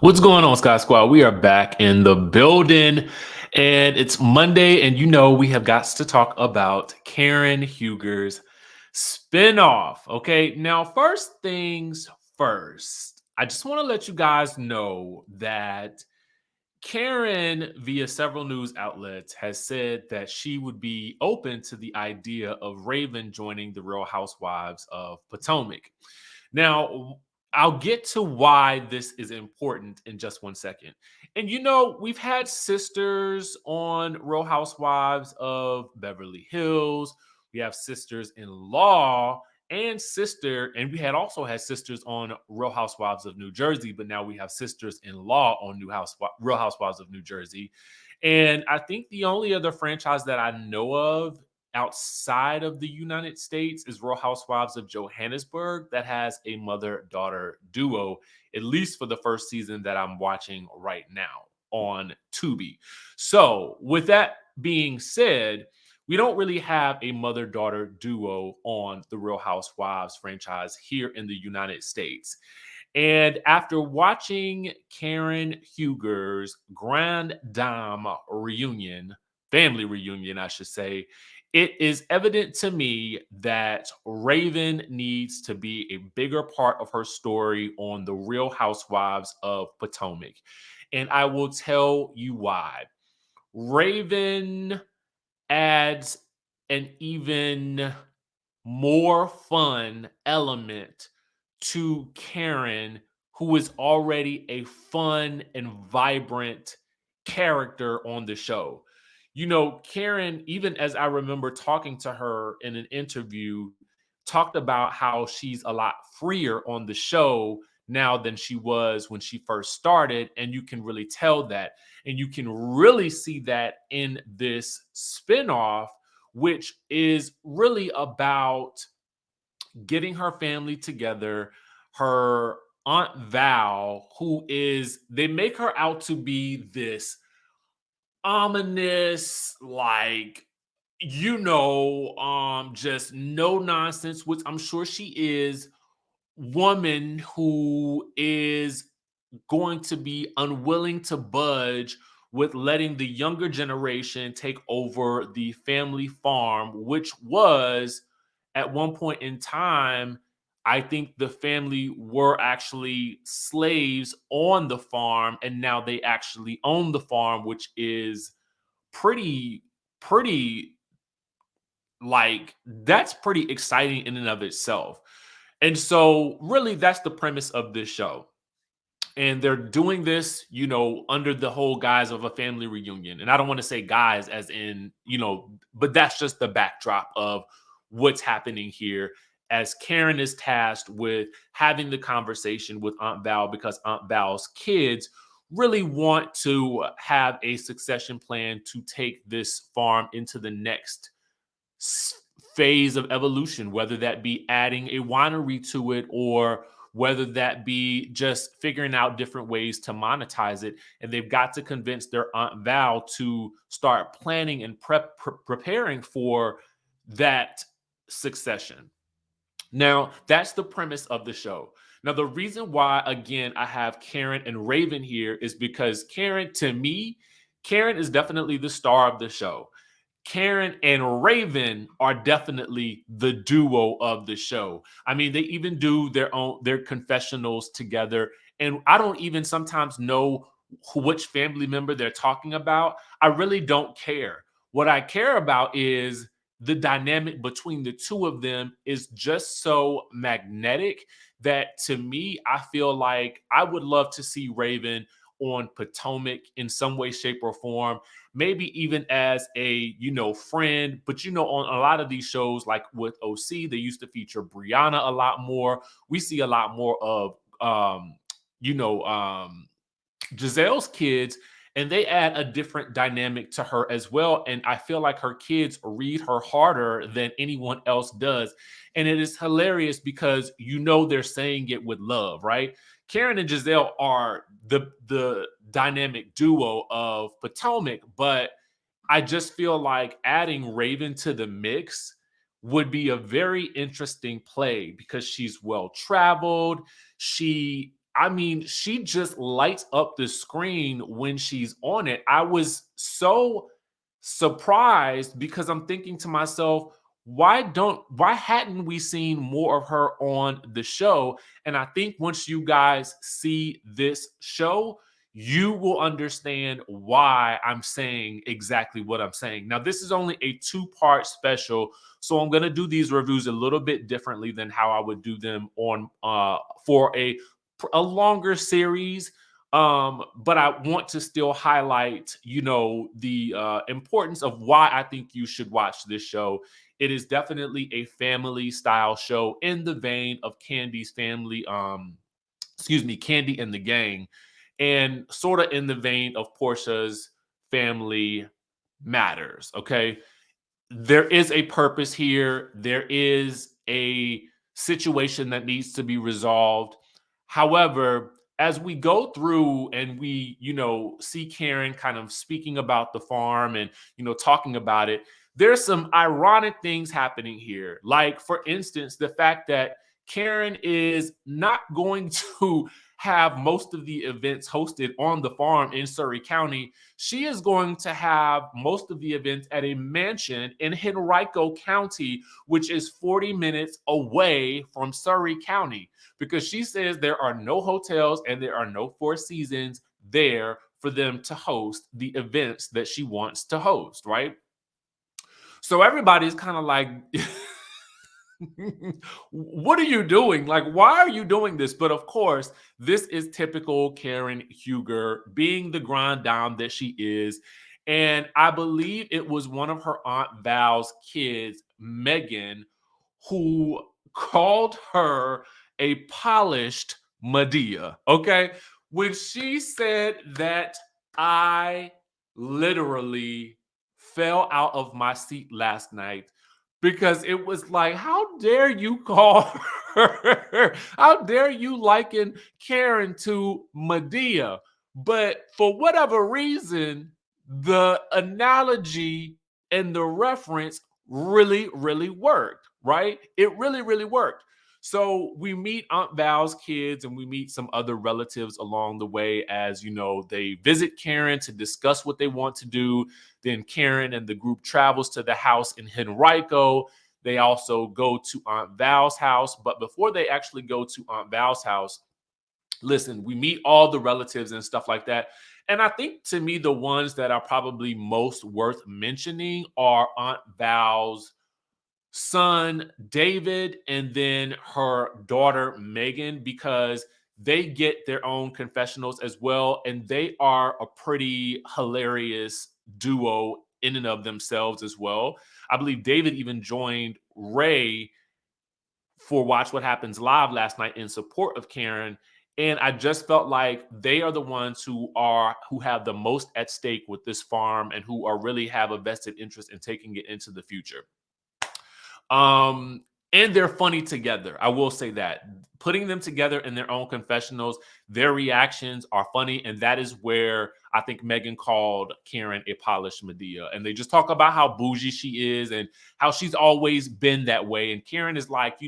What's going on, Scott Squad? We are back in the building, and it's Monday, and we have got to talk about Karen Huger's spinoff. Okay, now, first things first, I just want to let you guys know that Karen, via several news outlets, has said that she would be open to the idea of Raven joining the Real Housewives of Potomac. Now, I'll get to why this is important in just 1 second. And we've had sisters on Real Housewives of Beverly Hills. We have sisters in law and we had also had sisters on Real Housewives of New Jersey, but now we have sisters in law on Real Housewives of New Jersey. And I think the only other franchise that I know of outside of the United States is Real Housewives of Johannesburg that has a mother-daughter duo, at least for the first season that I'm watching right now on Tubi. So, with that being said, we don't really have a mother-daughter duo on the Real Housewives franchise here in the United States. And after watching Karen Huger's Grand Dame reunion, family reunion, I should say, it is evident to me that Raven needs to be a bigger part of her story on the Real Housewives of Potomac. And I will tell you why. Raven adds an even more fun element to Karen, who is already a fun and vibrant character on the show. Karen, even as I remember talking to her in an interview, talked about how she's a lot freer on the show now than she was when she first started. And you can really tell that. And you can really see that in this spinoff, which is really about getting her family together. Her Aunt Val, they make her out to be this ominous, like, just no nonsense, which I'm sure she is, woman who is going to be unwilling to budge with letting the younger generation take over the family farm, which was at one point in time, I think the family were actually slaves on the farm, and now they actually own the farm, which is pretty, like, that's pretty exciting in and of itself. And so, really, that's the premise of this show. And they're doing this, under the whole guise of a family reunion. And I don't want to say guys as in, but that's just the backdrop of what's happening here, as Karen is tasked with having the conversation with Aunt Val, because Aunt Val's kids really want to have a succession plan to take this farm into the next phase of evolution, whether that be adding a winery to it or whether that be just figuring out different ways to monetize it. And they've got to convince their Aunt Val to start planning and preparing for that succession. Now, that's the premise of the show. Now, the reason why, again, I have Karen and Raven here is because Karen, to me, Karen is definitely the star of the show. Karen and Raven are definitely the duo of the show. I mean, they even do their confessionals together, and I don't even sometimes know which family member they're talking about. I really don't care. What I care about is the dynamic between the two of them is just so magnetic that, to me, I feel like I would love to see Raven on Potomac in some way, shape, or form, maybe even as a friend. But on a lot of these shows, like with OC, they used to feature Brianna a lot more. We see a lot more of you know Giselle's kids, and they add a different dynamic to her as well. And I feel like her kids read her harder than anyone else does. And it is hilarious because they're saying it with love, right? Karen and Giselle are the dynamic duo of Potomac, but I just feel like adding Raven to the mix would be a very interesting play because she's well traveled. She I mean, she just lights up the screen when she's on it. I was so surprised because I'm thinking to myself, why hadn't we seen more of her on the show? And I think once you guys see this show, you will understand why I'm saying exactly what I'm saying. Now, this is only a two-part special, so I'm going to do these reviews a little bit differently than how I would do them on for a longer series. But I want to still highlight, the importance of why I think you should watch this show. It is definitely a family style show in the vein of Candy's family, Candy and the Gang, and sort of in the vein of Portia's Family Matters. Okay, there is a purpose here. There is a situation that needs to be resolved. However, as we go through and we, see Karen kind of speaking about the farm and, talking about it, there's some ironic things happening here. Like, for instance, the fact that Karen is not going to have most of the events hosted on the farm in Surrey County. She is going to have most of the events at a mansion in Henrico County, which is 40 minutes away from Surrey County, because she says there are no hotels and there are no Four Seasons there for them to host the events that she wants to host, right? So everybody's kind of like, what are you doing? Like, why are you doing this? But of course, this is typical Karen Huger, being the grand dame that she is. And I believe it was one of her Aunt Val's kids, Megan, who called her a polished Medea. Okay. When she said that, I literally fell out of my seat last night, because it was like, how dare you call her? How dare you liken Karen to Medea? But for whatever reason, the analogy and the reference really, really worked, right? It really, really worked. So we meet Aunt Val's kids and we meet some other relatives along the way as, they visit Karen to discuss what they want to do. Then Karen and the group travels to the house in Henrico. They also go to Aunt Val's house. But before they actually go to Aunt Val's house, listen, we meet all the relatives and stuff like that. And I think, to me, the ones that are probably most worth mentioning are Aunt Val's son David and then her daughter Megan, because they get their own confessionals as well, and they are a pretty hilarious duo in and of themselves as well. I believe David even joined Ray for Watch What Happens Live last night in support of Karen. And I just felt like they are the ones who have the most at stake with this farm and who are really have a vested interest in taking it into the future. And they're funny together. I will say that. Putting them together in their own confessionals, their reactions are funny. And that is where I think Megan called Karen a polished Medea. And they just talk about how bougie she is and how she's always been that way. And Karen is like,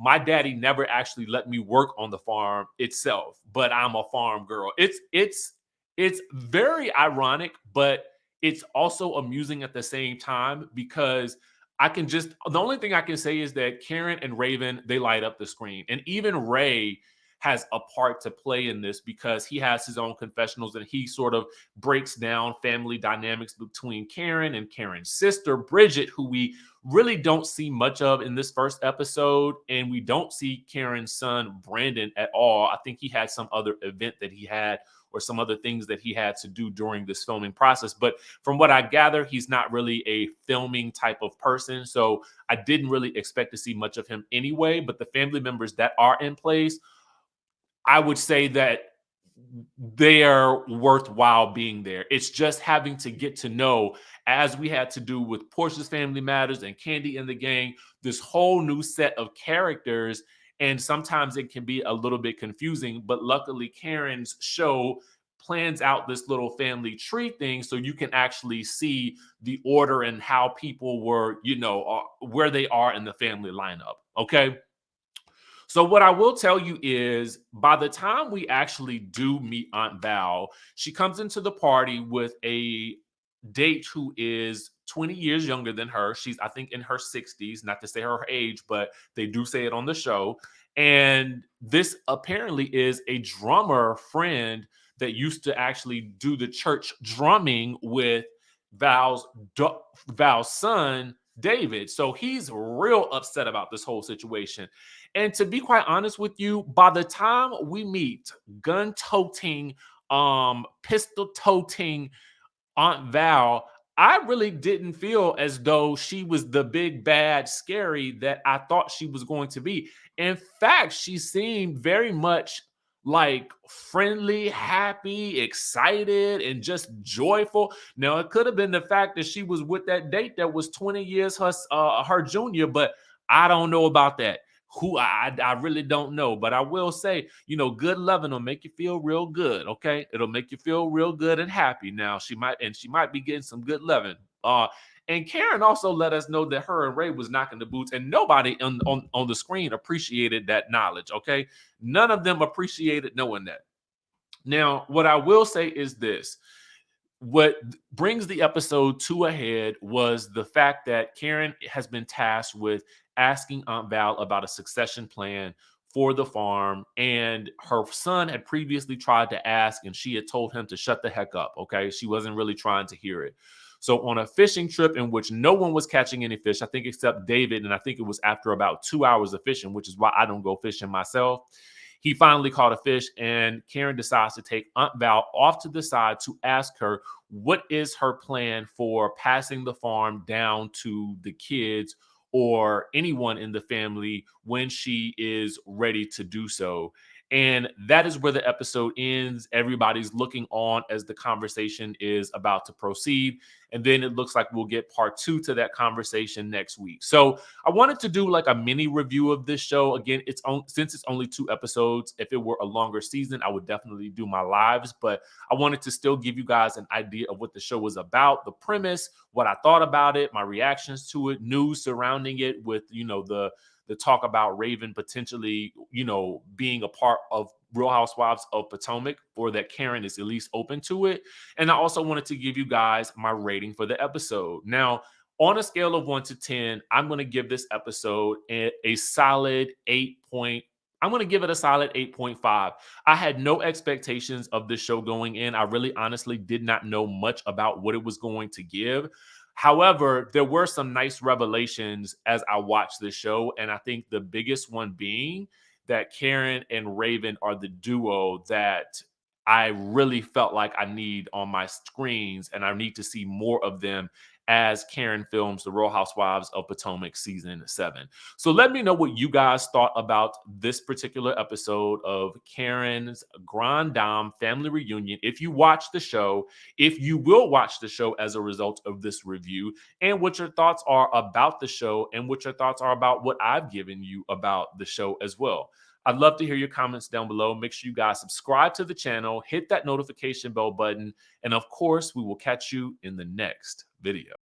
my daddy never actually let me work on the farm itself, but I'm a farm girl. It's very ironic, but it's also amusing at the same time, because the only thing I can say is that Karen and RAYVIN, they light up the screen. And even Ray has a part to play in this, because he has his own confessionals and he sort of breaks down family dynamics between Karen and Karen's sister, Bridget, who we really don't see much of in this first episode. And we don't see Karen's son, Brandon, at all. I think he had some other event that he had, or some other things that he had to do during this filming process. But from what I gather, he's not really a filming type of person. So I didn't really expect to see much of him anyway. But the family members that are in place, I would say that they are worthwhile being there. It's just having to get to know, as we had to do with Portia's Family Matters and Candy and the Gang, this whole new set of characters. And sometimes it can be a little bit confusing, but luckily Karen's show plans out this little family tree thing so you can actually see the order and how people were, where they are in the family lineup. Okay. So what I will tell you is by the time we actually do meet Aunt Val, she comes into the party with a date who is 20 years younger than her. She's, I think, in her 60s, not to say her age, but they do say it on the show. And this apparently is a drummer friend that used to actually do the church drumming with Val's Val's son David. So he's real upset about this whole situation. And to be quite honest with you, by the time we meet gun toting, pistol toting Aunt Val, I really didn't feel as though she was the big bad scary that I thought she was going to be. In fact, she seemed very much like friendly, happy, excited, and just joyful. Now, it could have been the fact that she was with that date that was 20 years her junior, but I don't know about that. I really don't know, but I will say, good loving will make you feel real good. Okay, it'll make you feel real good and happy. Now she might be getting some good loving. And Karen also let us know that her and Ray was knocking the boots, and nobody on the screen appreciated that knowledge. Okay, none of them appreciated knowing that. Now, what I will say is this: what brings the episode to a head was the fact that Karen has been tasked with asking Aunt Val about a succession plan for the farm. And her son had previously tried to ask, and she had told him to shut the heck up. Okay. She wasn't really trying to hear it. So, on a fishing trip in which no one was catching any fish, I think except David, and I think it was after about 2 hours of fishing, which is why I don't go fishing myself. He finally caught a fish, and Karen decides to take Aunt Val off to the side to ask her what is her plan for passing the farm down to the kids or anyone in the family when she is ready to do so. And that is where the episode ends. Everybody's looking on as the conversation is about to proceed. And then it looks like we'll get part two to that conversation next week. So I wanted to do like a mini review of this show. Again, since it's only 2 episodes. If it were a longer season, I would definitely do my lives, but I wanted to still give you guys an idea of what the show was about, the premise, what I thought about it, my reactions to it, news surrounding it with, the talk about Raven potentially, being a part of Real Housewives of Potomac, or that Karen is at least open to it. And I also wanted to give you guys my rating for the episode. Now, on a scale of 1 to 10, I'm going to give this episode a solid 8 point. I'm going to give it a solid 8.5. I had no expectations of this show going in. I really honestly did not know much about what it was going to give. However, there were some nice revelations as I watched this show. And I think the biggest one being that Karen and Raven are the duo that I really felt like I need on my screens, and I need to see more of them as Karen films The Real Housewives of Potomac season 7. So let me know what you guys thought about this particular episode of Karen's Grand Dame family reunion. If you watch the show, if you will watch the show as a result of this review, and what your thoughts are about the show, and what your thoughts are about what I've given you about the show as well. I'd love to hear your comments down below. Make sure you guys subscribe to the channel, hit that notification bell button, and of course, we will catch you in the next video.